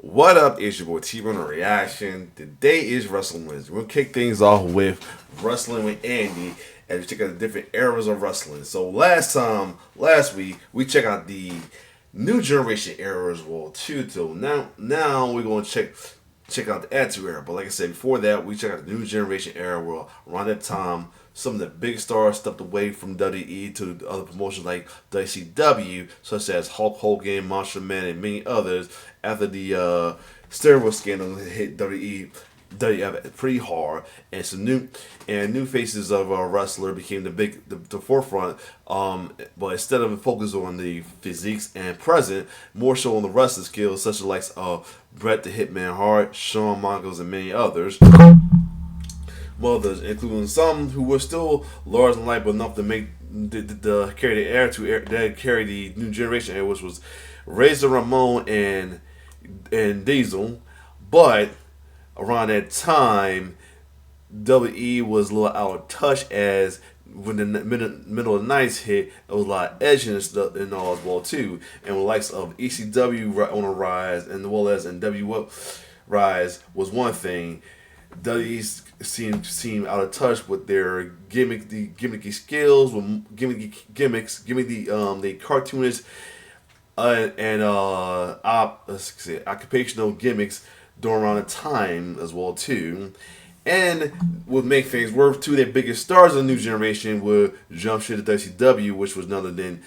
What up? It's your boy T-Bone Reaction. Today is Wrestling Wednesday. We'll kick things off with Wrestling with Andy as we check out the different eras of wrestling. So last week, we check out the New Generation era as well too. So now we're going to check out the Attitude Era. But like I said before that, we check out the New Generation era where around that time some of the big stars stepped away from WWE to other promotions like WCW, such as Hulk Hogan, Macho Man, and many others. After the steroid scandal hit WWF pretty hard, and some new faces of wrestler became the forefront. But instead of focus on the physiques and present, more so on the wrestling skills, such as like Bret the Hitman Hart, Shawn Michaels, and many others. Mothers, including some who were still large and light, but enough to make the carry the air to air, that carry the New Generation air, which was Razor Ramon and Diesel. But around that time, WWE was a little out of touch, as when the middle of the nights hit, it was a lot of edge and stuff and all as well too. And with the likes of ECW on a rise, and as well as NWO rise was one thing. WWE seem out of touch with their gimmicky skills, with the cartoonists and occupational gimmicks during around the time as well too. And would make things worse, two of their biggest stars of the New Generation would jump ship to WCW, which was none other than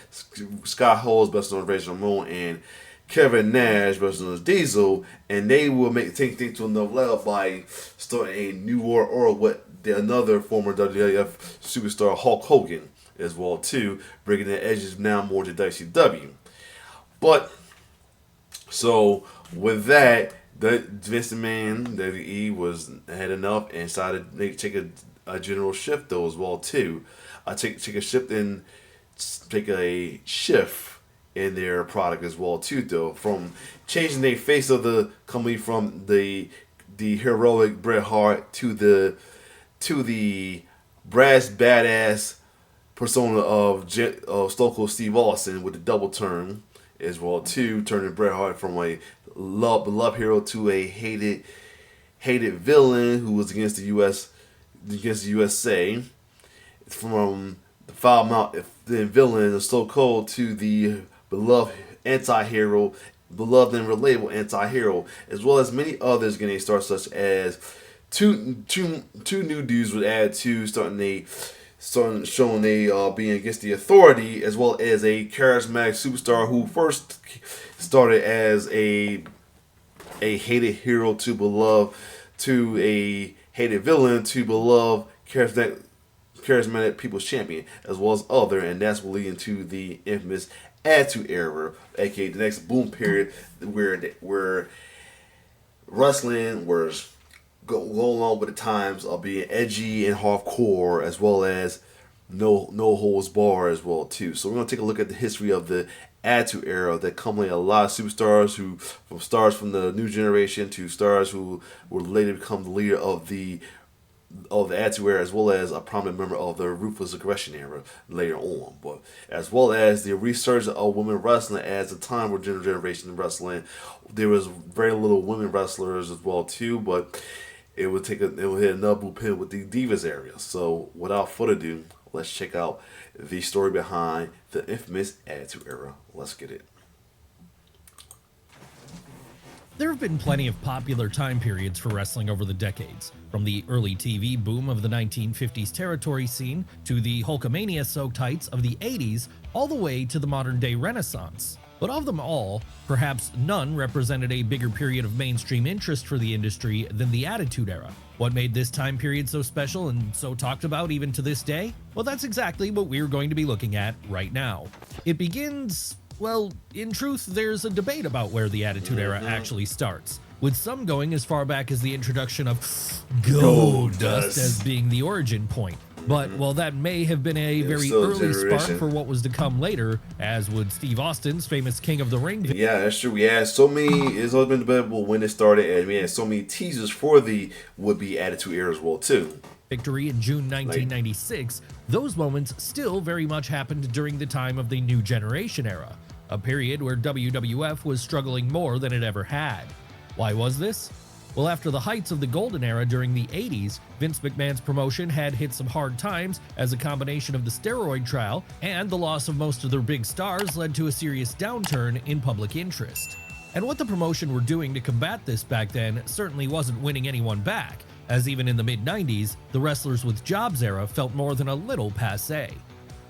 Scott Hall's best known as Razor Ramon and Kevin Nash versus Diesel, and they will take things to another level by starting a new war with another former WWF superstar, Hulk Hogan, as well too, bringing the edges now more to WCW. But so with that, the Vince McMahon WWE had enough and decided to take a general shift though as well too. Take a shift in their product as well too though, from changing the face of the company from the heroic Bret Hart to the brass badass persona of Stone Cold Steve Austin with the double turn as well too, turning Bret Hart from a beloved hero to a hated villain who was against the USA, from the foul mouth the villain of Stone Cold to the beloved anti-hero, beloved and relatable anti-hero, as well as many others getting started, such as two new dudes would add to showing they being against the authority, as well as a charismatic superstar who first started as a hated hero to beloved, to a hated villain to beloved charismatic people's champion, as well as other, and that's what leading to the infamous Attitude Era, aka the next boom period where wrestling was go along with the times of being edgy and hardcore, as well as no holds bar as well too. So we're gonna take a look at the history of the Attitude Era that culminated a lot of superstars from the New Generation to stars who would later become the leader of the Attitude Era, as well as a prominent member of the Ruthless Aggression Era later on, but as well as the resurgence of women wrestling. As the time where Generation Wrestling, there was very little women wrestlers as well too, but it would hit another blueprint with the Divas area. So without further ado, let's check out the story behind the infamous Attitude Era. Let's get it. There have been plenty of popular time periods for wrestling over the decades, from the early TV boom of the 1950s territory scene to the Hulkamania-soaked heights of the 80s, all the way to the modern-day Renaissance. But of them all, perhaps none represented a bigger period of mainstream interest for the industry than the Attitude Era. What made this time period so special and so talked about even to this day? Well, that's exactly what we're going to be looking at right now. It begins... Well, in truth, there's a debate about where the Attitude Era actually starts. with some going as far back as the introduction of Goldust Goldust as being the origin point. But while that may have been a very still a early spark generation. for what was to come later, as would Steve Austin's famous King of the Ring Yeah, that's true. We had so many. It's always been debatable when it started, and we had so many teasers for the would-be Attitude Era as well too. victory in June 1996, those moments still very much happened during the time of the New Generation era, a period where WWF was struggling more than it ever had. Why was this? Well, after the heights of the golden era during the 80s, Vince McMahon's promotion had hit some hard times as a combination of the steroid trial and the loss of most of their big stars led to a serious downturn in public interest. And what the promotion were doing to combat this back then certainly wasn't winning anyone back, as even in the mid-90s, the Wrestlers with Jobs era felt more than a little passé.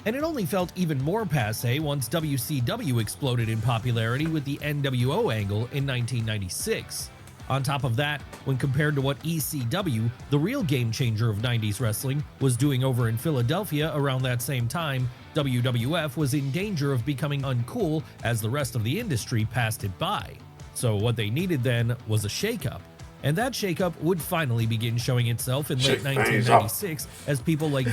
And it only felt even more passé once WCW exploded in popularity with the NWO angle in 1996. On top of that, when compared to what ECW, the real game changer of 90s wrestling, was doing over in Philadelphia around that same time, WWF was in danger of becoming uncool as the rest of the industry passed it by. So what they needed then was a shakeup. And that shakeup would finally begin showing itself in late Shake things 1996 as people like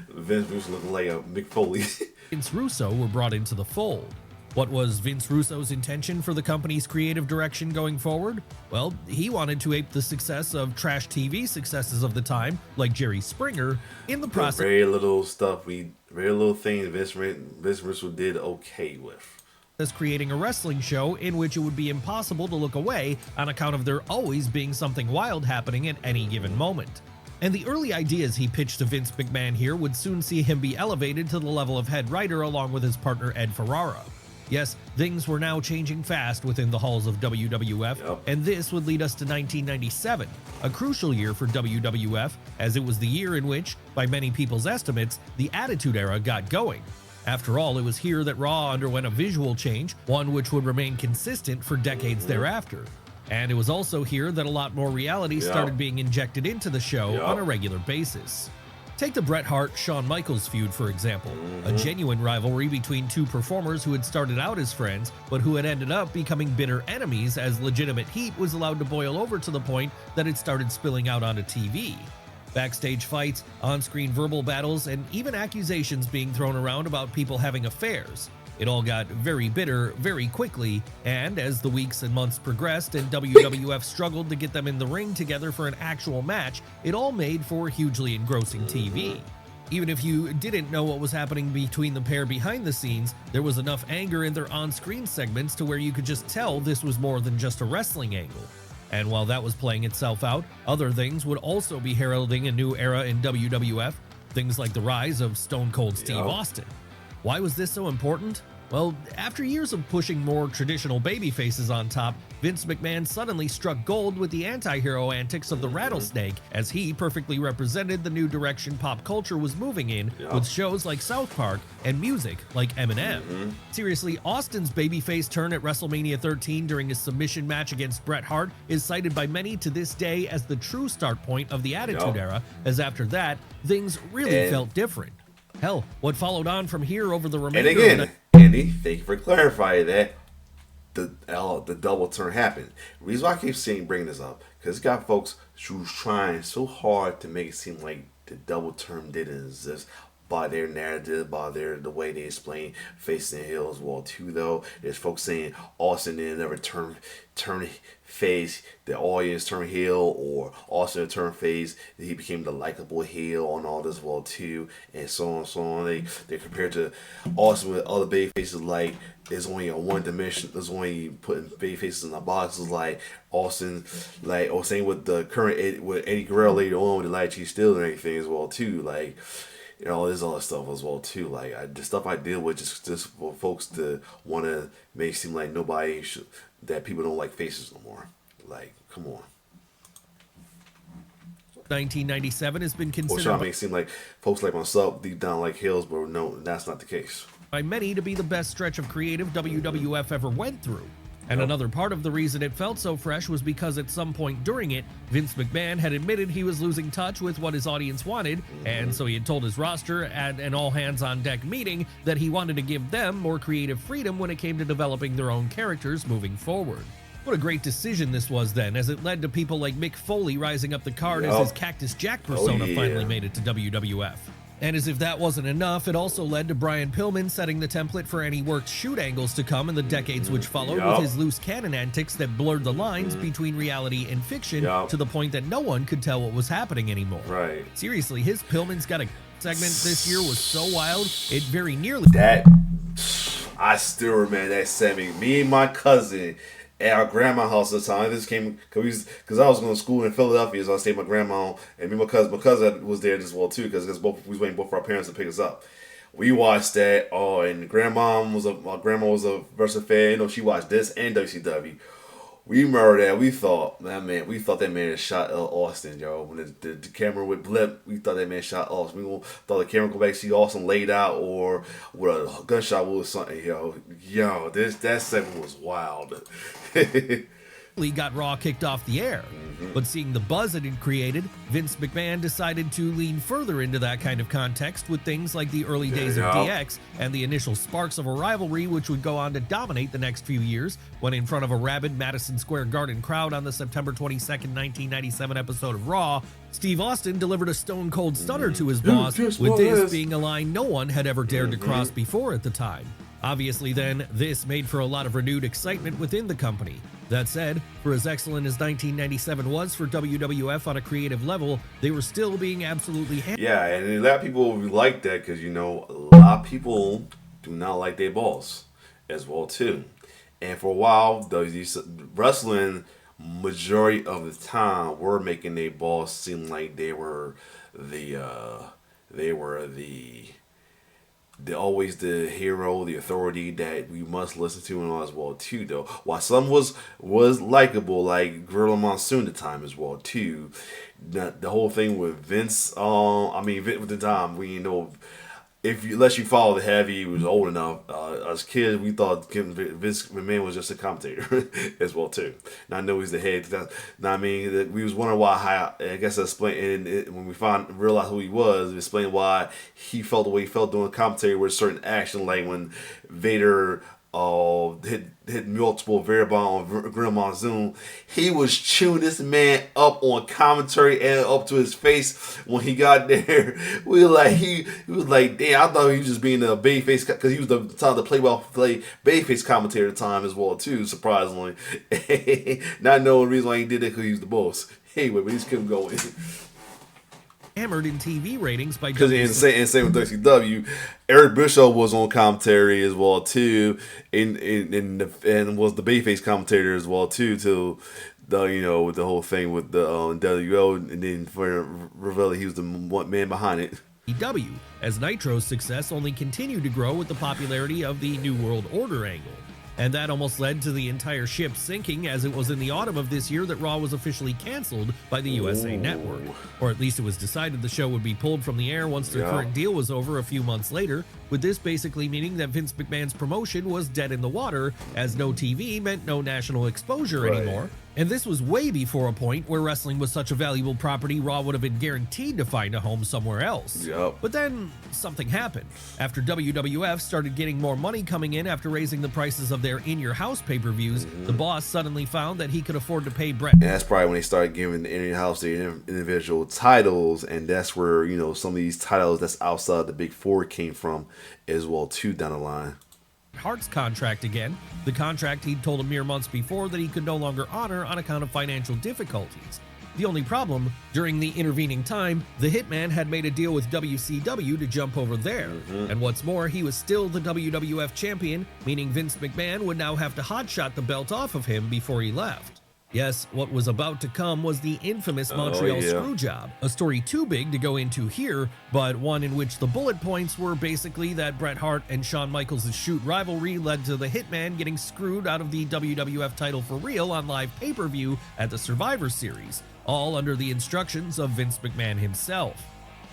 Vince was looking like a Mick Foley. Vince Russo were brought into the fold. What was Vince Russo's intention for the company's creative direction going forward? Well, he wanted to ape the success of trash TV successes of the time, like Jerry Springer, in the process Very little stuff. Very little things Vince Russo did okay with. as creating a wrestling show in which it would be impossible to look away on account of there always being something wild happening at any given moment. And the early ideas he pitched to Vince McMahon here would soon see him be elevated to the level of head writer along with his partner Ed Ferrara. Yes, things were now changing fast within the halls of WWF, Yep. and this would lead us to 1997, a crucial year for WWF, as it was the year in which, by many people's estimates, the Attitude Era got going. After all, it was here that Raw underwent a visual change, one which would remain consistent for decades thereafter. And it was also here that a lot more reality started being injected into the show on a regular basis. Take the Bret Hart-Shawn Michaels feud, for example, a genuine rivalry between two performers who had started out as friends, but who had ended up becoming bitter enemies as legitimate heat was allowed to boil over to the point that it started spilling out onto TV. Backstage fights, on-screen verbal battles, and even accusations being thrown around about people having affairs. It all got very bitter very quickly, and as the weeks and months progressed and WWF struggled to get them in the ring together for an actual match, it all made for hugely engrossing TV. Even if you didn't know what was happening between the pair behind the scenes, there was enough anger in their on-screen segments to where you could just tell this was more than just a wrestling angle. And while that was playing itself out, other things would also be heralding a new era in WWF, things like the rise of Stone Cold Steve Austin. Why was this so important? Well, after years of pushing more traditional baby faces on top, Vince McMahon suddenly struck gold with the anti-hero antics of the Rattlesnake, as he perfectly represented the new direction pop culture was moving in with shows like South Park and music like Eminem. Seriously, Austin's babyface turn at WrestleMania 13 during his submission match against Bret Hart is cited by many to this day as the true start point of the Attitude Era, as after that, things really felt different. Hell, what followed on from here over the remainder And again, of Andy, thank you for clarifying that the double turn happened. The reason why I keep saying bringing this up, because it's got folks who's trying so hard to make it seem like the double turn didn't exist by their narrative, by the way they explain facing the hill as well too. Though there's folks saying Austin didn't ever turn face, the audience turned heel, or Austin turned face, he became the likable heel and all this well too, and so on and so on. They compared to Austin with other baby faces like there's only a one dimension, there's only putting baby faces in the boxes like Austin, like or same with the current with Eddie Guerrero later on with the light cheese still and everything as well too, like. You know, there's other stuff as well too. Like the stuff I deal with, just for folks to want to make it seem like nobody should, that people don't like faces no more. Like, come on. 1997 has been Or trying considered to make it seem like folks like myself deep down like hills, but no, that's not the case. by many to be the best stretch of creative WWF ever went through. And another part of the reason it felt so fresh was because at some point during it, Vince McMahon had admitted he was losing touch with what his audience wanted, and so he had told his roster at an all-hands-on-deck meeting that he wanted to give them more creative freedom when it came to developing their own characters moving forward. What a great decision this was then, as it led to people like Mick Foley rising up the card as Yup. his Cactus Jack persona yeah. finally made it to WWF. And as if that wasn't enough, it also led to Brian Pillman setting the template for any worked shoot angles to come in the decades which followed, Yup. with his loose cannon antics that blurred the lines between reality and fiction Yup. to the point that no one could tell what was happening anymore. Right. Seriously, his Pillman's Got a segment this year was so wild, it very nearly... That, I still remember that segment. Me and my cousin at our grandma's house at the time. This came because I was going to school in Philadelphia, so I stayed with my grandma, and me and my cousin was there as well too, because we was waiting both for our parents to pick us up. We watched that. Oh, and my grandma was a Versa fan. You know, she watched this and WCW. We remember that. We thought that man had shot Austin, yo. When the camera would blip, we thought that man shot Austin. Thought the camera go back, see Austin laid out or with a gunshot wound or something, yo. That segment was wild. got Raw kicked off the air. But seeing the buzz it had created, Vince McMahon decided to lean further into that kind of context with things like the early days of DX and the initial sparks of a rivalry which would go on to dominate the next few years when in front of a rabid Madison Square Garden crowd on the September 22nd, 1997 episode of Raw, Steve Austin delivered a stone cold stunner to his boss, with this being a line no one had ever dared to cross before at the time. Obviously then, this made for a lot of renewed excitement within the company. That said, for as excellent as 1997 was for WWF on a creative level, they were still being absolutely Yeah, and a lot of people like that because, you know, a lot of people do not like their boss as well too. And for a while, these wrestling majority of the time were making their boss seem like they were always the hero, the authority that we must listen to and all as well too. Though while some was likable, like Gorilla Monsoon at the time as well too. The whole thing with Vince, Vince with the time, we know unless you follow the heavy, he was old enough. As kids, we thought Vince McMahon was just a commentator as well too. Now I know he's the head. That we was wondering why. I guess explain when we realized who he was. Explain why he felt the way he felt doing commentary with certain action, like when Vader hit multiple Veribon on Gorilla Monsoon. He was chewing this man up on commentary and up to his face when he got there. He was like, damn, I thought he was just being a babyface because he was the time to play babyface commentator at the time as well too, surprisingly. Not knowing the reason why he did it because he was the boss. Anyway, but he just kept going. hammered in TV ratings by because in same with WCW, Eric Bischoff was on commentary as well too, and was the babyface commentator as well too. Till the with the whole thing with the WO, and then for Ravelli, he was the man behind it. EW, as Nitro's success only continued to grow with the popularity of the New World Order angle. And that almost led to the entire ship sinking, as it was in the autumn of this year that Raw was officially canceled by the USA Network. Or at least it was decided the show would be pulled from the air once their current deal was over a few months later, with this basically meaning that Vince McMahon's promotion was dead in the water, as no TV meant no national exposure anymore. And this was way before a point where wrestling was such a valuable property Raw would have been guaranteed to find a home somewhere else. But then something happened. After WWF started getting more money coming in after raising the prices of their in-your-house pay-per-views, the boss suddenly found that he could afford to pay Bret. And that's probably when they started giving the in-your-house their individual titles, and that's where, some of these titles that's outside the Big Four came from as well too down the line. Hart's contract again, the contract he'd told him mere months before that he could no longer honor on account of financial difficulties. The only problem, during the intervening time, the Hitman had made a deal with WCW to jump over there. And what's more, he was still the WWF champion, meaning Vince McMahon would now have to hotshot the belt off of him before he left. Yes, what was about to come was the infamous Montreal Screwjob, a story too big to go into here, but one in which the bullet points were basically that Bret Hart and Shawn Michaels' shoot rivalry led to the Hitman getting screwed out of the WWF title for real on live pay-per-view at the Survivor Series, all under the instructions of Vince McMahon himself.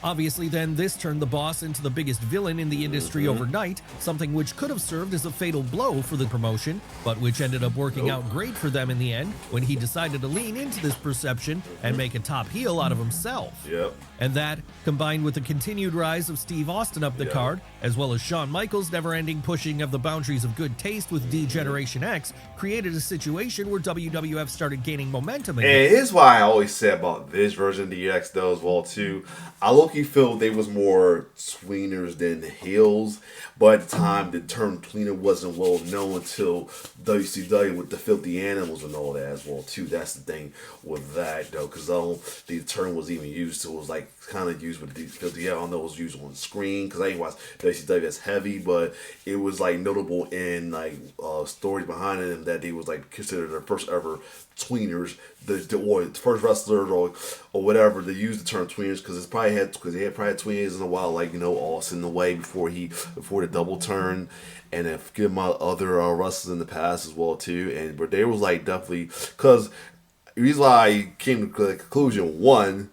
Obviously, then, this turned the boss into the biggest villain in the industry overnight, something which could have served as a fatal blow for the promotion, but which ended up working out great for them in the end when he decided to lean into this perception and make a top heel out of himself. Yep. And that, combined with the continued rise of Steve Austin up the card, as well as Shawn Michaels' never-ending pushing of the boundaries of good taste with D-Generation X, created a situation where WWF started gaining momentum again. And here's why I always say about this version of DX though as well too. I low-key feel they was more tweeners than heels, but at the time the term tweener wasn't well known until WCW with the Filthy Animals and all that as well too. That's the thing with that though, because I don't think the term was even used. So it was like kind of used with the Filthy. I don't know it was used on screen because I ain't watched WCW as heavy, but it was like notable in like stories behind them that they was like considered their first ever tweeners, or first wrestlers or whatever to use the term tweeners because they had probably had tweeners in a while, like Austin the way before the double turn, and then forget my other wrestlers in the past as well too, but they was like definitely because the reason why I came to the conclusion one.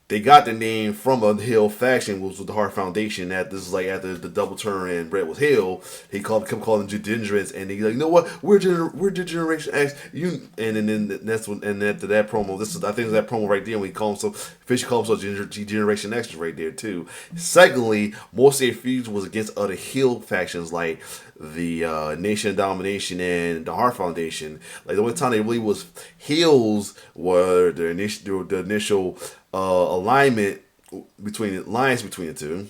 They got the name from a heel faction, which was the Hart Foundation. That this is like after the double turn and Brett was heel, he kept calling them degenerates, and they like, you know what, we're Generation X. And then that's when, and after that promo, I think it's that promo right there when he calls himself, Fish calls himself Generation X right there too. Secondly, most of their feuds was against other heel factions like the Nation of Domination and the Hart Foundation. Like the only time they really was heels were the initial alliance between the two,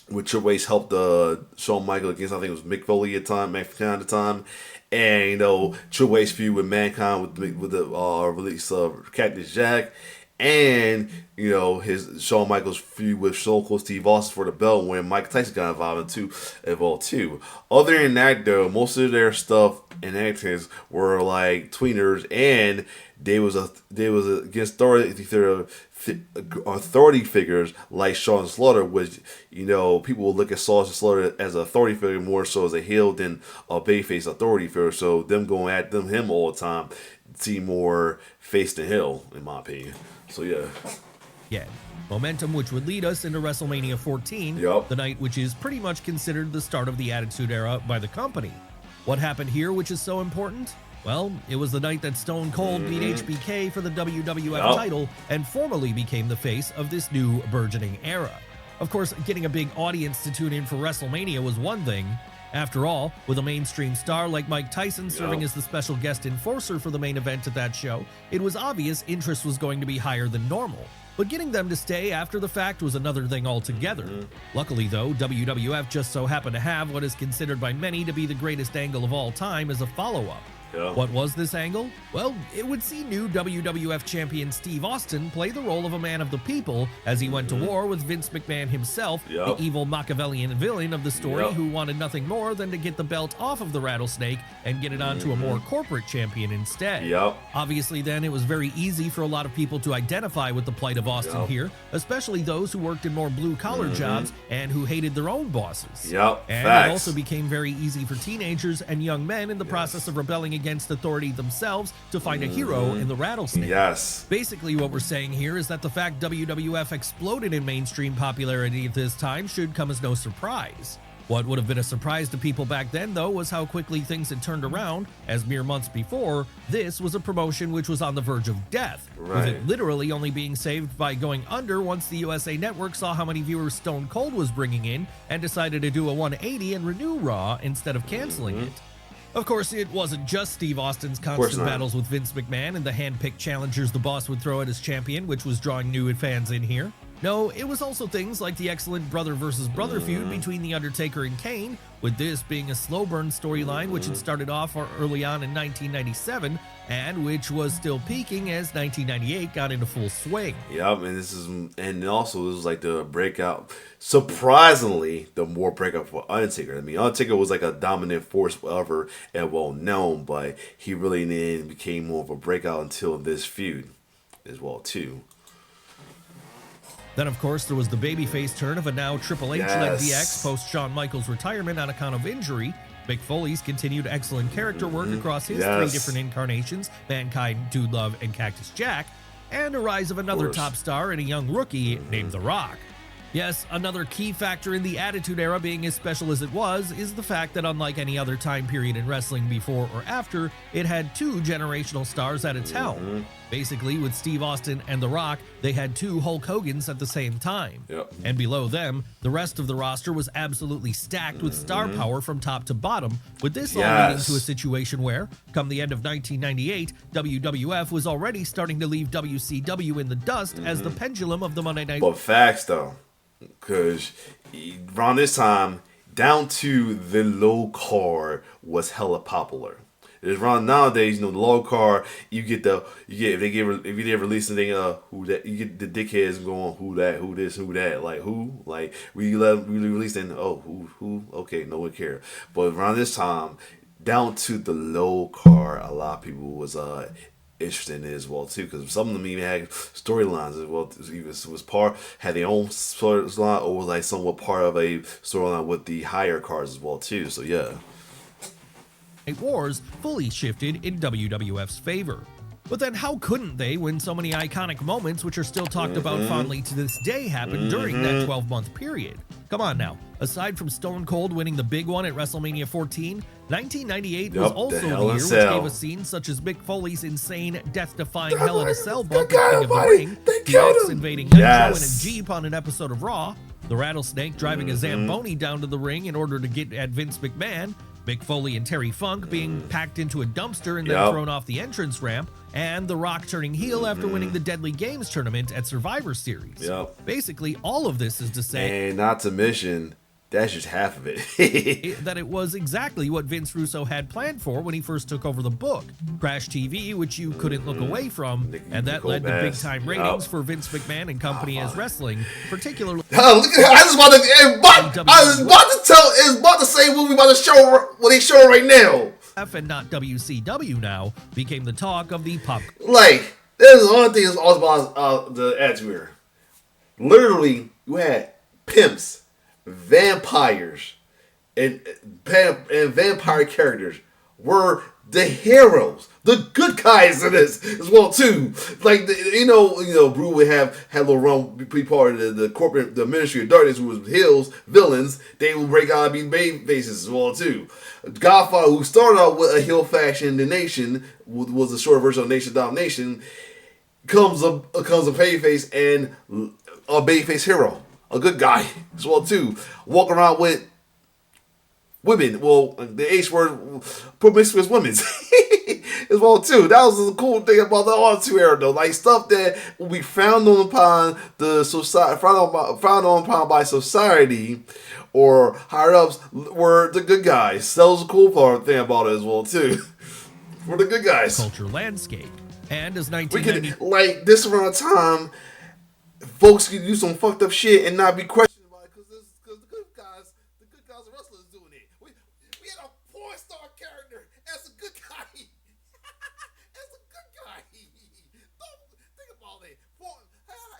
which Triple H helped Shawn Michaels against, I think it was Mick Foley at the time, and Triple H feud with Mankind with the release of Cactus Jack, and his Shawn Michaels feud with Stone Cold Steve Austin for the belt when Mike Tyson got involved too. Other than that though, most of their stuff and actions were like tweeners, and they was against authority figures like Sean Slaughter, which people will look at Sean Slaughter as an authority figure more so as a heel than a babyface authority figure. So them going at him all the time seem more face than heel in my opinion. So yeah. Momentum which would lead us into WrestleMania 14, the night which is pretty much considered the start of the Attitude Era by the company. What happened here which is so important? Well, it was the night that Stone Cold beat HBK for the WWF title and formally became the face of this new burgeoning era. Of course, getting a big audience to tune in for WrestleMania was one thing. After all, with a mainstream star like Mike Tyson serving as the special guest enforcer for the main event at that show, it was obvious interest was going to be higher than normal. But getting them to stay after the fact was another thing altogether. Luckily though, WWF just so happened to have what is considered by many to be the greatest angle of all time as a follow-up. What was this angle? Well, it would see new WWF champion Steve Austin play the role of a man of the people as he went to war with Vince McMahon himself, the evil Machiavellian villain of the story who wanted nothing more than to get the belt off of the Rattlesnake and get it onto a more corporate champion instead. Obviously then, it was very easy for a lot of people to identify with the plight of Austin here, especially those who worked in more blue-collar jobs and who hated their own bosses. And it also became very easy for teenagers and young men in the process of rebelling against authority themselves to find a hero in the Rattlesnake. Basically what we're saying here is that the fact WWF exploded in mainstream popularity at this time should come as no surprise. What would have been a surprise to people back then, though, was how quickly things had turned around, as mere months before, this was a promotion which was on the verge of death, with it literally only being saved by going under once the USA Network saw how many viewers Stone Cold was bringing in and decided to do a 180 and renew Raw instead of canceling it. Of course, it wasn't just Steve Austin's constant battles with Vince McMahon and the hand-picked challengers the boss would throw at his champion, which was drawing new fans in here. No, it was also things like the excellent brother versus brother feud between The Undertaker and Kane, with this being a slow burn storyline which had started off early on in 1997 and which was still peaking as 1998 got into full swing. And also this was like the breakout, surprisingly, the more breakout for Undertaker. I mean, Undertaker was like a dominant force forever and well known, but he really then became more of a breakout until this feud as well too. Then, of course, there was the babyface turn of a now Triple H-led DX post Shawn Michaels' retirement on account of injury. Mick Foley's continued excellent character work across his three different incarnations, Mankind, Dude Love, and Cactus Jack. and a rise of another course. top star and a young rookie named The Rock. Yes, another key factor in the Attitude Era being as special as it was is the fact that unlike any other time period in wrestling before or after, it had two generational stars at its helm. Basically, with Steve Austin and The Rock, they had two Hulk Hogans at the same time. Yep. And below them, the rest of the roster was absolutely stacked with star power from top to bottom, with this all leading to a situation where, come the end of 1998, WWF was already starting to leave WCW in the dust as the pendulum of the Monday Night. But facts though, because around this time, down to the low card was hella popular. It's around nowadays, the low card, if you didn't release anything, who that, you get the dickheads going, who that, who this, who that, like who, like we released and who, okay, no one cared. But around this time, down to the low card, a lot of people was interested in it as well too, because some of them even had storylines as well. It was part had their own storyline, or was like somewhat part of a storyline with the higher cards as well too. So yeah. Wars fully shifted in WWF's favor. But then how couldn't they when so many iconic moments, which are still talked about fondly to this day, happened during that 12-month period? Come on now. Aside from Stone Cold winning the big one at WrestleMania 14, 1998 was also the year which gave us scenes such as Mick Foley's insane, death-defying Hell in a Cell bump at King of the Ring, DX invading Nitro in a Jeep on an episode of Raw, the Rattlesnake driving a Zamboni down to the ring in order to get at Vince McMahon, Mick Foley and Terry Funk being packed into a dumpster and then thrown off the entrance ramp, and The Rock turning heel after winning the Deadly Games tournament at Survivor Series. Basically, all of this is to say, and not to mention, that's just half of it. that it was exactly what Vince Russo had planned for when he first took over the book. Crash TV, which you couldn't look away from, and that led to big-time ratings for Vince McMahon and company as wrestling, particularly. I was about to say what we about to show, what they show right now. And not WCW now became the talk of the pop. Like, there's the only thing that's all about the Attitude Era. Literally, you had pimps, vampires, and vampire characters were the heroes, the good guys in this as well too. Like Brew would had a little run, be part of the corporate, the Ministry of Darkness, who was heels, villains. They would break out and be baby faces as well too. Godfather, who started out with a heel faction, the Nation was a short version of Nation Domination, comes a babyface and a babyface hero, a good guy as well too. Walk around with women, well, the H word, promiscuous women as well too. That was the cool thing about the Attitude Era though, like stuff that will be frowned on upon the society, frowned on by society or higher ups, were the good guys. That was the cool thing about it as well too. We're the good guys. Culture landscape. And as 1990, we could, like this around the time, folks could do some fucked up shit and not be questioned about it because the good guys are wrestlers doing it. We had a porn star character as a good guy. As a good guy. Don't think about it. Porn,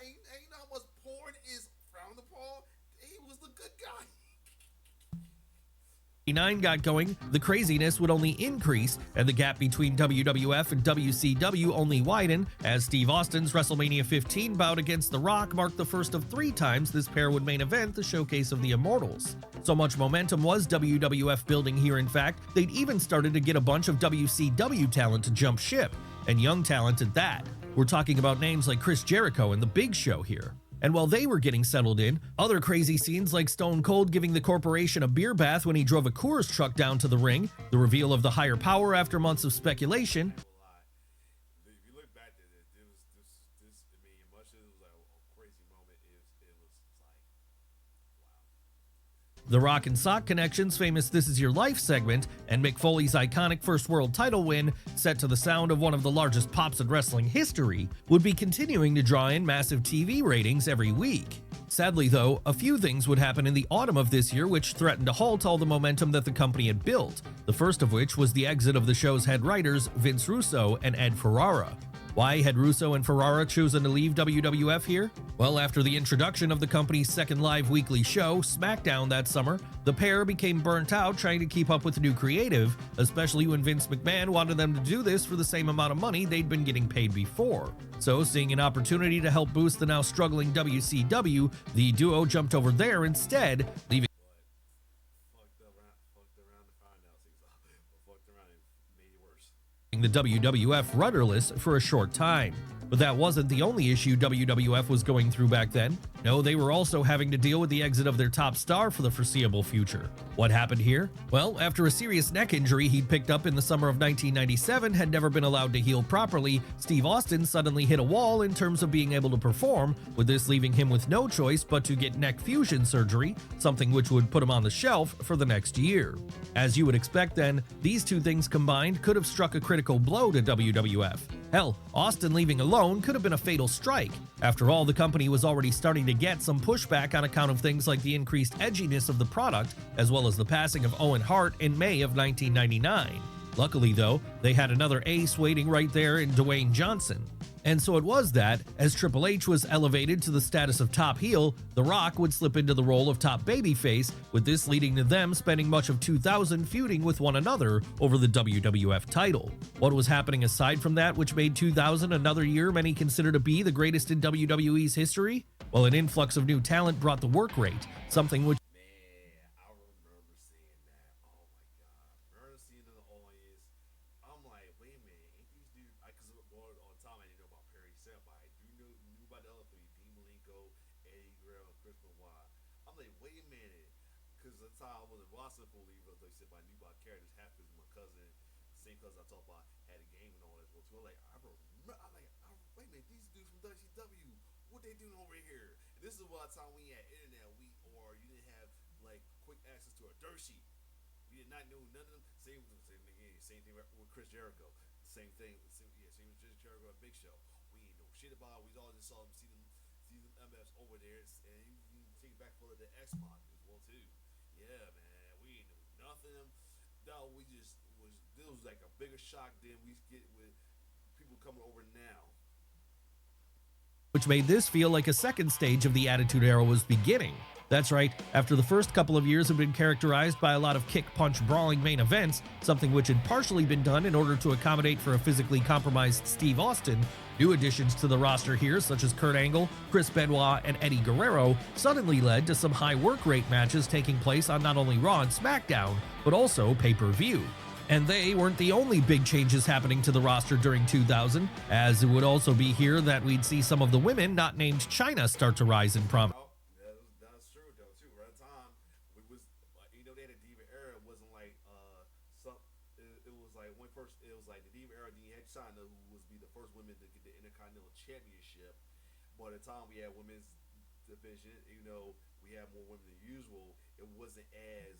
you know how much porn is frowned upon? He was the good guy. 1999 got going, the craziness would only increase, and the gap between WWF and WCW only widen, as Steve Austin's WrestleMania 15 bout against The Rock marked the first of 3 times this pair would main event the Showcase of the Immortals. So much momentum was WWF building here, in fact, they'd even started to get a bunch of WCW talent to jump ship, and young talent at that. We're talking about names like Chris Jericho and The Big Show here. And while they were getting settled in, other crazy scenes like Stone Cold giving the corporation a beer bath when he drove a Coors truck down to the ring, the reveal of the higher power after months of speculation. If you look back at it, it was much as it was like a crazy moment, it was like, wow. The Rock and Sock Connection's famous This Is Your Life segment, and Mick Foley's iconic first world title win, set to the sound of one of the largest pops in wrestling history, would be continuing to draw in massive TV ratings every week. Sadly though, a few things would happen in the autumn of this year which threatened to halt all the momentum that the company had built, the first of which was the exit of the show's head writers Vince Russo and Ed Ferrara. Why had Russo and Ferrara chosen to leave WWF here? Well, after the introduction of the company's second live weekly show, SmackDown, that summer, the pair became burnt out trying to keep up with the new creative, especially when Vince McMahon wanted them to do this for the same amount of money they'd been getting paid before. So, seeing an opportunity to help boost the now struggling WCW, the duo jumped over there instead, leaving the WWF rudderless for a short time. But that wasn't the only issue WWF was going through back then. No, they were also having to deal with the exit of their top star for the foreseeable future. What happened here? Well, after a serious neck injury he'd picked up in the summer of 1997 had never been allowed to heal properly, Steve Austin suddenly hit a wall in terms of being able to perform, with this leaving him with no choice but to get neck fusion surgery, something which would put him on the shelf for the next year. As you would expect then, these two things combined could have struck a critical blow to WWF. Hell, Austin leaving alone could have been a fatal strike. After all, the company was already starting to get some pushback on account of things like the increased edginess of the product, as well as the passing of Owen Hart in May of 1999. Luckily though, they had another ace waiting right there in Dwayne Johnson. And so it was that, as Triple H was elevated to the status of top heel, The Rock would slip into the role of top babyface, with this leading to them spending much of 2000 feuding with one another over the WWF title. What was happening aside from that which made 2000 another year many consider to be the greatest in WWE's history? Well, an influx of new talent brought the work rate, something which what they doing over here? This is what time we had internet, you didn't have like quick access to a dirt sheet. We did not know none of them. Same thing with Chris Jericho. Same thing. Same with Chris Jericho and Big Show. We ain't know shit about it. We all just saw them, see them MFs over there, and you take it back for the X Pac as well too. Yeah, man, we ain't know nothing. No, we just was. This was like a bigger shock than we get with people coming over now. Which made this feel like a second stage of the Attitude Era was beginning. That's right, after the first couple of years had been characterized by a lot of kick-punch brawling main events, something which had partially been done in order to accommodate for a physically compromised Steve Austin, new additions to the roster here, such as Kurt Angle, Chris Benoit, and Eddie Guerrero, suddenly led to some high work rate matches taking place on not only Raw and SmackDown, but also pay-per-view. And they weren't the only big changes happening to the roster during 2000, as it would also be here that we'd see some of the women not named Chyna start to rise in prominence. That's true though too. Right at the time, we was they had a Diva era. It wasn't like It was like when first it was like the Diva era. Then you had Chyna, who was be the first women to get the Intercontinental Championship. But at the time we had women's division. We had more women than usual. It wasn't as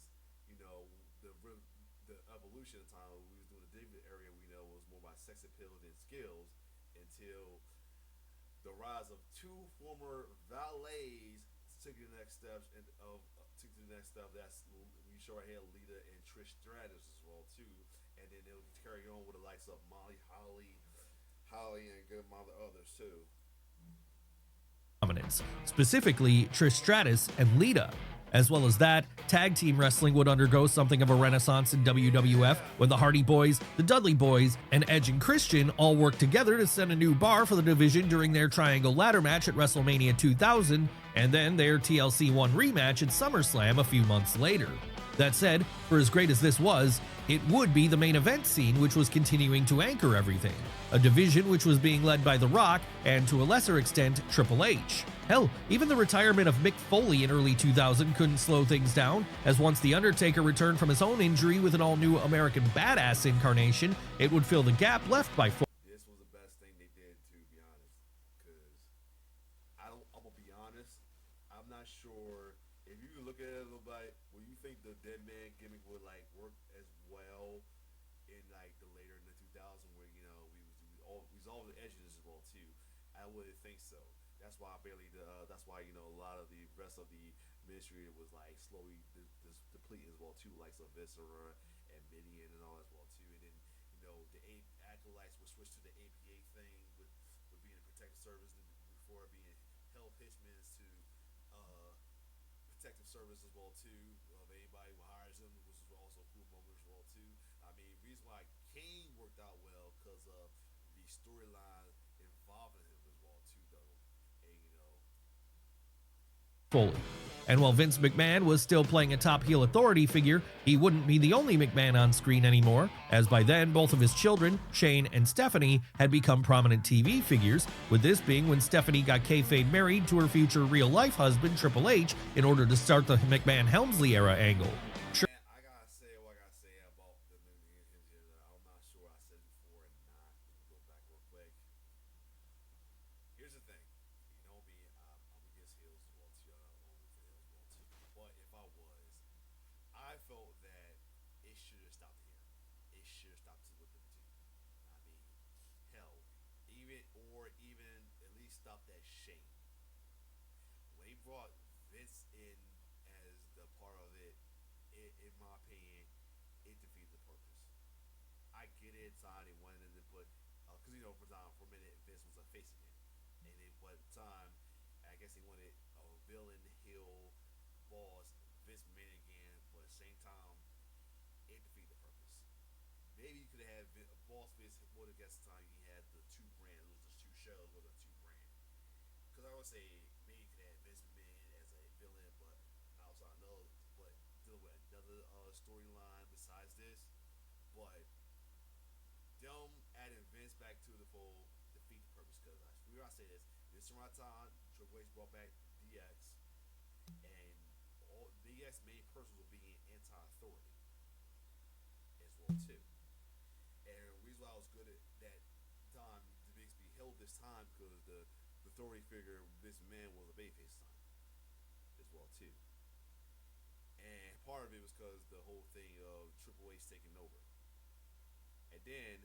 the evolution of time we was doing the David area, was more about sex appeal than skills until the rise of two former valets took the next steps took the next step. That's we show right here Lita and Trish Stratus as well too, and then they'll carry on with the likes of Molly Holly and a good amount of others too. Specifically Trish Stratus and Lita. As well as that, tag team wrestling would undergo something of a renaissance in WWF when the Hardy Boys, the Dudley Boys, and Edge and Christian all worked together to set a new bar for the division during their Triangle Ladder match at WrestleMania 2000, and then their TLC 1 rematch at SummerSlam a few months later. That said, for as great as this was, it would be the main event scene which was continuing to anchor everything, a division which was being led by The Rock and to a lesser extent Triple H. Hell, even the retirement of Mick Foley in early 2000 couldn't slow things down, as once The Undertaker returned from his own injury with an all-new American Badass incarnation, it would fill the gap left by Foley. This was the best thing they did, to be honest, because I'm gonna be honest, I'm not sure if you look at it a little bit. Will you think the Dead Man gimmick would like work as well in like the later in the 2000s, where we was all the edges as well too? I wouldn't think so. That's why that's why a lot of the rest of the ministry was like slowly depleting as well too, like Viscera and Midian and all as well too. And then the Backlash was switched to the APA thing with being a protective service and before being health hitchmen's to uh, protective service as well too. Of anybody who hires him, which is also a cool moment as well too. I mean, reason why Kane worked out well because of the storyline involving him as well too, though. And Foley. And while Vince McMahon was still playing a top heel authority figure, he wouldn't be the only McMahon on screen anymore, as by then both of his children, Shane and Stephanie, had become prominent TV figures, with this being when Stephanie got kayfabe married to her future real-life husband, Triple H, in order to start the McMahon-Helmsley era angle. Sure. I gotta say what I gotta say about the I'm not sure I said it before and not. Go back real quick. Here's the thing. You know me, I'm against heels as well too. But if I was, I felt that it should have stopped here. It should have stopped to Liberty. I mean, hell, even at least stop that Shane. When they brought Vince in as the part of it, in my opinion, it defeated the purpose. I get it, time they wanted to put, because for a minute Vince was a face again, and then but time, I guess they wanted a villain heel boss Vince McMahon again, but at the same time, it defeated the purpose. Maybe you could have had a boss Vince, what I guess the time you had the two brands, it was just two shows with a two brand. Because I would say maybe you could have Vince McMahon as a villain, but outside no, but deal with another storyline besides this. But them adding Vince back to the fold defeat the purpose. Because I say this around time Triple H brought back DX, and all DX main purpose was being anti-authority as well too. And the reason why I was good at that time, the Bixby held this time because the authority figure Vince McMahon was a babyface time as well too. And part of it was because the whole thing of Triple H taking over. And then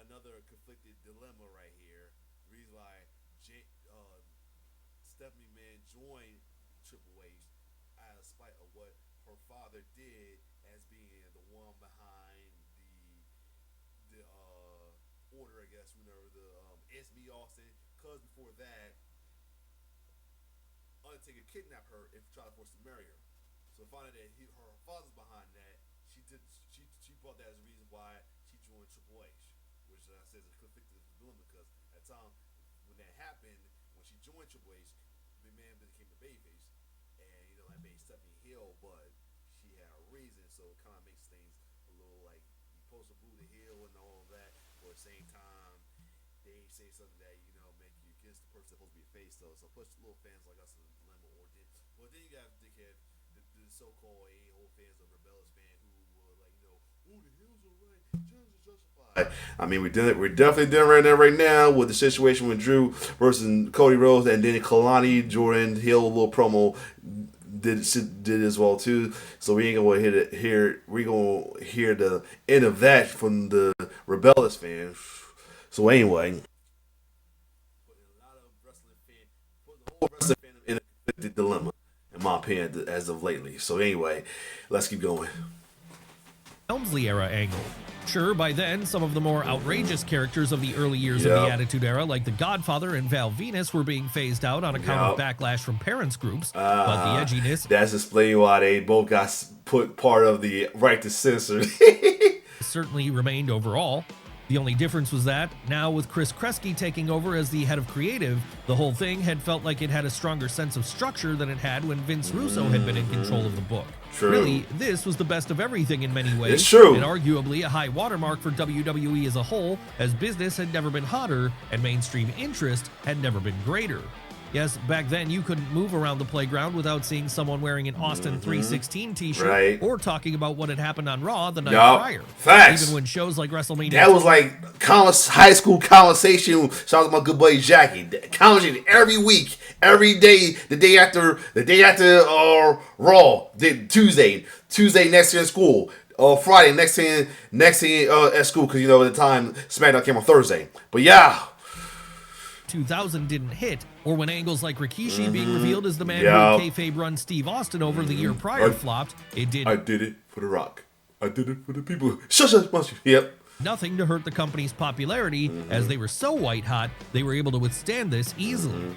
another conflicted dilemma right here. The reason why Stephanie McMahon joined Triple H out of spite of what her father did as being the one behind the order, I guess, whenever the SB Austin. Because before that, Undertaker kidnapped her and tried to force to marry her. So finding that her father's behind that, she brought that as a reason why she joined Triple H, which I said is a conflicted dilemma because at the time when that happened, when she joined Triple H, McMahon became the babyface, and that made Stephanie heel, but she had a reason, so it kind of makes things a little like you supposed to boo the heel and all of that, but at the same time they say something that make you against the person supposed to be a face though, so push little fans like us in the dilemma, or then you got dickhead the so-called a-hole fans, the rebellious fan who were like, oh, the heels are right, change is justified. I mean, we're definitely doing right now with the situation with Drew versus Cody Rhodes, and then Kalani Jordan Hill little promo did as well too. So we ain't gonna we gonna hear the end of that from the rebellious fans. So anyway, putting a lot of wrestling in a conflicted dilemma, in my opinion, as of lately. So anyway, let's keep going. Helmsley era angle. Sure, by then, some of the more outrageous characters of the early years of the Attitude Era, like The Godfather and Val Venus, were being phased out on account of backlash from parents groups, but the edginess... That's explaining why they both got put part of the right to censor. certainly remained overall. The only difference was that, now with Chris Kresge taking over as the head of creative, the whole thing had felt like it had a stronger sense of structure than it had when Vince Russo had been in control of the book. True. Really, this was the best of everything in many ways. It's true. And arguably a high watermark for WWE as a whole, as business had never been hotter and mainstream interest had never been greater. Yes, back then you couldn't move around the playground without seeing someone wearing an Austin 316 t-shirt or talking about what had happened on Raw the night prior. Facts. Even when shows like WrestleMania... That was like high school conversation. Shout out to my good buddy Jackie. Conversation every week, every day, the day after Raw, Tuesday next year in school. Friday next thing at school, because at the time SmackDown came on Thursday. But yeah, 2000 didn't hit, or when angles like Rikishi being revealed as the man who had kayfabe run Steve Austin over the year prior flopped, it did. I did it for The Rock. I did it for the people. Shush. Yep. nothing to hurt the company's popularity, as they were so white hot, they were able to withstand this easily.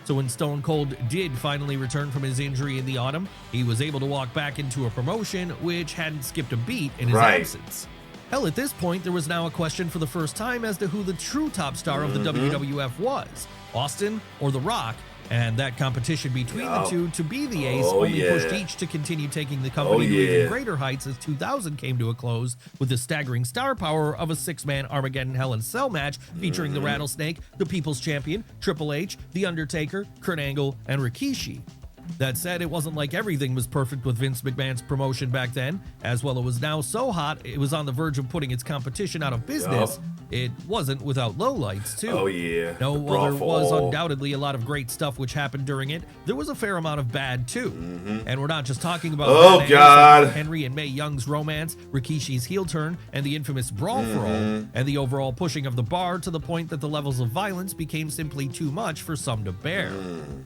So when Stone Cold did finally return from his injury in the autumn, he was able to walk back into a promotion which hadn't skipped a beat in his absence. Hell, at this point, there was now a question for the first time as to who the true top star of the WWF was, Austin or The Rock, and that competition between the two to be the ace only pushed each to continue taking the company to even greater heights as 2000 came to a close with the staggering star power of a six-man Armageddon Hell in a Cell match featuring the Rattlesnake, the People's Champion, Triple H, The Undertaker, Kurt Angle, and Rikishi. That said, it wasn't like everything was perfect with Vince McMahon's promotion back then, as well it was now so hot it was on the verge of putting its competition out of business. It wasn't without lowlights, too. No, while there was undoubtedly a lot of great stuff which happened during it, there was a fair amount of bad, too. And we're not just talking about like Henry and Mae Young's romance, Rikishi's heel turn, and the infamous Brawl for All, and the overall pushing of the bar to the point that the levels of violence became simply too much for some to bear.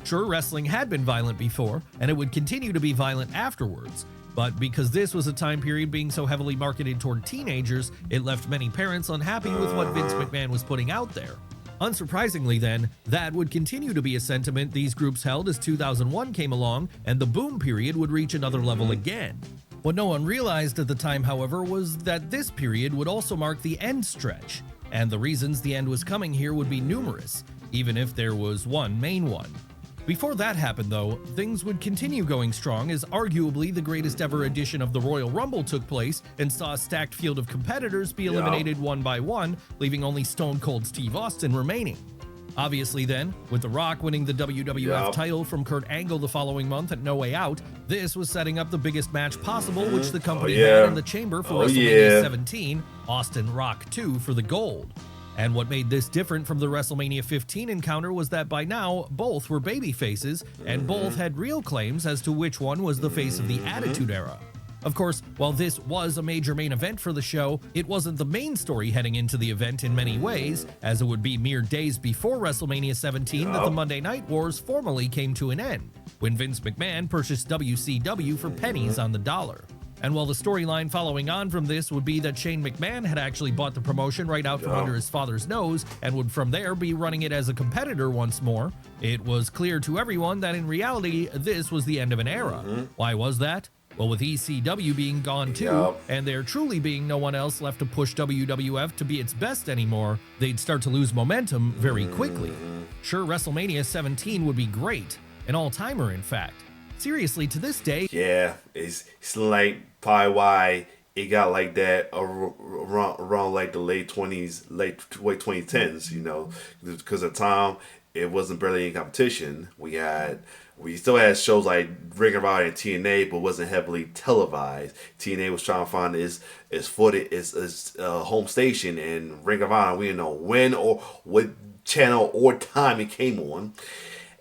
Sure, wrestling had been violent before, and it would continue to be violent afterwards. But because this was a time period being so heavily marketed toward teenagers, it left many parents unhappy with what Vince McMahon was putting out there. Unsurprisingly then, that would continue to be a sentiment these groups held as 2001 came along and the boom period would reach another level again. What no one realized at the time, however, was that this period would also mark the end stretch, and the reasons the end was coming here would be numerous, even if there was one main one. Before that happened, though, things would continue going strong as arguably the greatest ever edition of the Royal Rumble took place and saw a stacked field of competitors be eliminated one by one, leaving only Stone Cold Steve Austin remaining. Obviously then, with The Rock winning the WWF title from Kurt Angle the following month at No Way Out, this was setting up the biggest match possible which the company had in the chamber for WrestleMania 17, Austin Rock 2 for the gold. And what made this different from the WrestleMania 15 encounter was that by now, both were baby faces, and both had real claims as to which one was the face of the Attitude Era. Of course, while this was a major main event for the show, it wasn't the main story heading into the event in many ways, as it would be mere days before WrestleMania 17 that the Monday Night Wars formally came to an end, when Vince McMahon purchased WCW for pennies on the dollar. And while the storyline following on from this would be that Shane McMahon had actually bought the promotion right out from under his father's nose and would from there be running it as a competitor once more, it was clear to everyone that in reality this was the end of an era. Why was that? Well, with ECW being gone too, and there truly being no one else left to push WWF to be its best anymore, they'd start to lose momentum very quickly. Sure, WrestleMania 17 would be great, an all-timer in fact. Seriously, to this day, it's like probably why it got like that around like the late 2010s, you know, because at the time it wasn't barely any competition. We still had shows like Ring of Honor and TNA, but wasn't heavily televised. TNA was trying to find its home station, and Ring of Honor, we didn't know when or what channel or time it came on.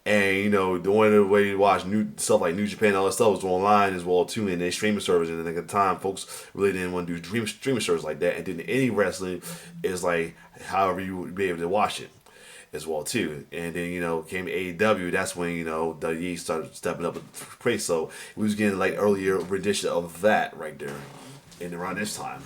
And, you know, the only way to watch new stuff like New Japan and all that stuff was online as well, too, and then streaming service. And at the time, folks really didn't want to do streaming service like that. And then any wrestling is like however you would be able to watch it as well, too. And then, you know, came AEW. That's when, you know, WWE started stepping up with praise. So we was getting like earlier rendition of that right there and around this time.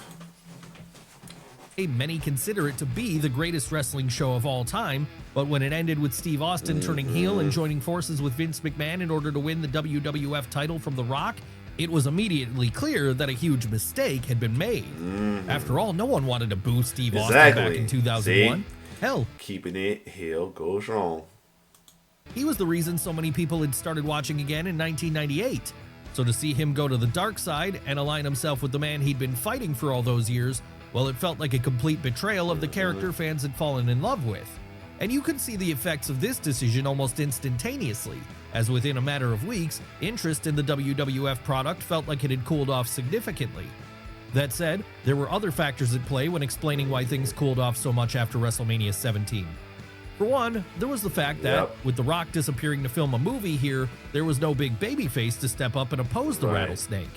Many consider it to be the greatest wrestling show of all time, but when it ended with Steve Austin turning heel and joining forces with Vince McMahon in order to win the WWF title from The Rock, it was immediately clear that a huge mistake had been made. After all, no one wanted to boo Steve Austin back in 2001. See? Hell, keeping it heel goes wrong. He was the reason so many people had started watching again in 1998. So to see him go to the dark side and align himself with the man he'd been fighting for all those years, well, it felt like a complete betrayal of the character fans had fallen in love with. And you could see the effects of this decision almost instantaneously, as within a matter of weeks, interest in the WWF product felt like it had cooled off significantly. That said, there were other factors at play when explaining why things cooled off so much after WrestleMania 17. For one, there was the fact that, with The Rock disappearing to film a movie here, there was no big babyface to step up and oppose the Rattlesnake.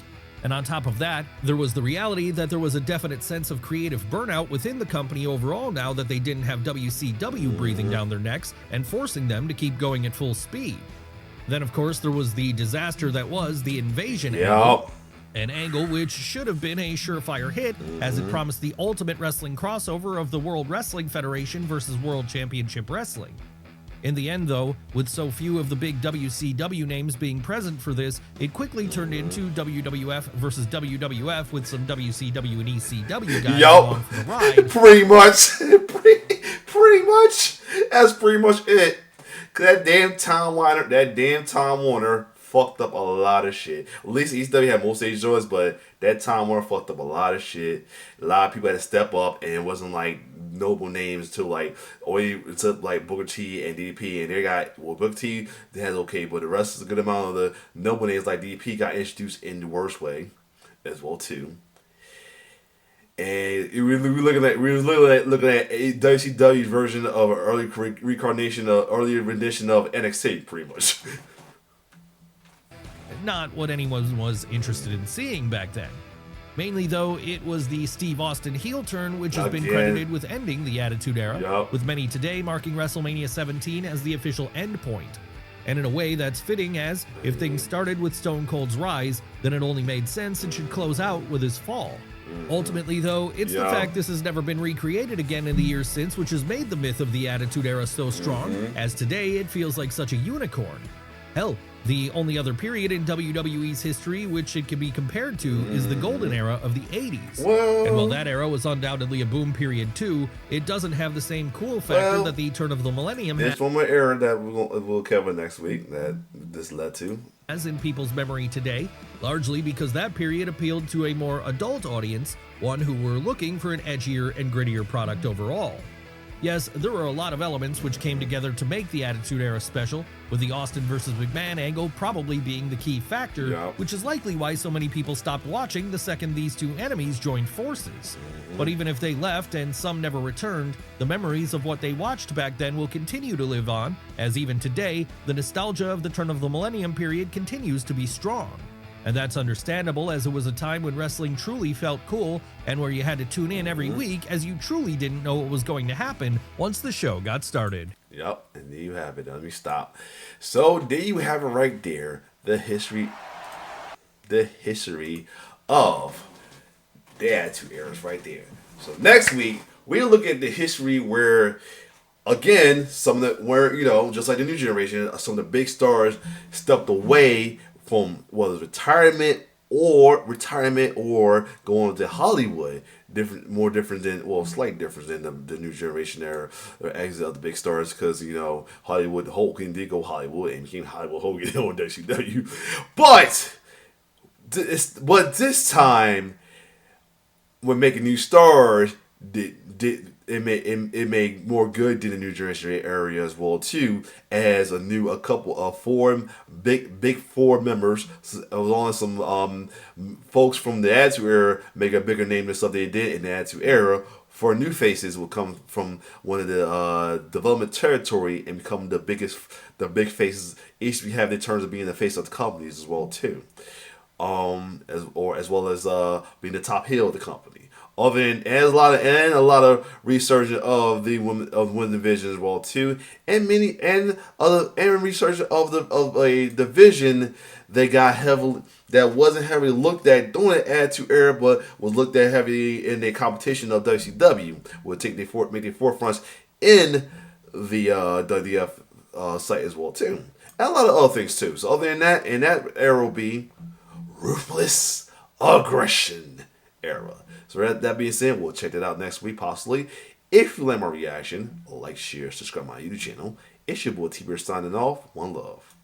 And on top of that, there was the reality that there was a definite sense of creative burnout within the company overall now that they didn't have WCW breathing down their necks and forcing them to keep going at full speed. Then, of course, there was the disaster that was the Invasion era. An angle which should have been a surefire hit, as it promised the ultimate wrestling crossover of the World Wrestling Federation versus World Championship Wrestling. In the end, though, with so few of the big WCW names being present for this, it quickly turned into WWF versus WWF with some WCW and ECW guys along for the ride. Pretty much. pretty much. That's pretty much it. That damn Time Warner fucked up a lot of shit. At least ECW had most of these joints, but that Time Warner fucked up a lot of shit. A lot of people had to step up, and it wasn't like noble names to like Booker T and DDP, and they got Booker T they had okay, but the rest is a good amount of the noble names like DDP got introduced in the worst way as well too. And we were looking at WCW's version of an early earlier rendition of NXT, pretty much. Not what anyone was interested in seeing back then. Mainly, though, it was the Steve Austin heel turn which has been credited with ending the Attitude Era, with many today marking WrestleMania 17 as the official end point. And in a way that's fitting, as if things started with Stone Cold's rise, then it only made sense and should close out with his fall. Ultimately, though, it's the fact this has never been recreated again in the years since which has made the myth of the Attitude Era so strong, as today it feels like such a unicorn. Hell, the only other period in WWE's history which it can be compared to is the golden era of the 80s. And while that era was undoubtedly a boom period too, it doesn't have the same cool factor that the turn of the millennium had. There's one more era that we'll cover next week that this led to. As in people's memory today, largely because that period appealed to a more adult audience, one who were looking for an edgier and grittier product overall. Yes, there were a lot of elements which came together to make the Attitude Era special, with the Austin versus McMahon angle probably being the key factor, which is likely why so many people stopped watching the second these two enemies joined forces. But even if they left and some never returned, the memories of what they watched back then will continue to live on, as even today, the nostalgia of the turn of the millennium period continues to be strong. And that's understandable, as it was a time when wrestling truly felt cool and where you had to tune in every week as you truly didn't know what was going to happen once the show got started. Yep, and there you have it. Let me stop. So there you have it right there. The history of the Attitude Era right there. So next week, we'll look at the history where, again, just like the new generation, some of the big stars stepped away from retirement or going to Hollywood. Slight difference than the new generation era or exit of the big stars, because Hollywood Hogan did go Hollywood and became Hollywood Hogan on WCW. But this time, when making new stars, it made more good than the new generation area as well too, as a couple of big four members, along with some folks from the Attitude Era, make a bigger name than stuff they did in the Attitude Era. For new faces will come from one of the development territory and become the big faces. Each have the terms of being the face of the companies as well too, as well as being the top heel of the company. A lot of research of the women's division as well too, and research of a division that wasn't heavily looked at during the Attitude Era, but was looked at heavily in the competition of WCW. Will make their forefronts in the WWF site as well too, and a lot of other things too. So other than that, in that era will be Ruthless Aggression Era. So that being said, we'll check that out next week possibly. If you like my reaction, like, share, subscribe to my YouTube channel. It's your boy T-Bear signing off. One love.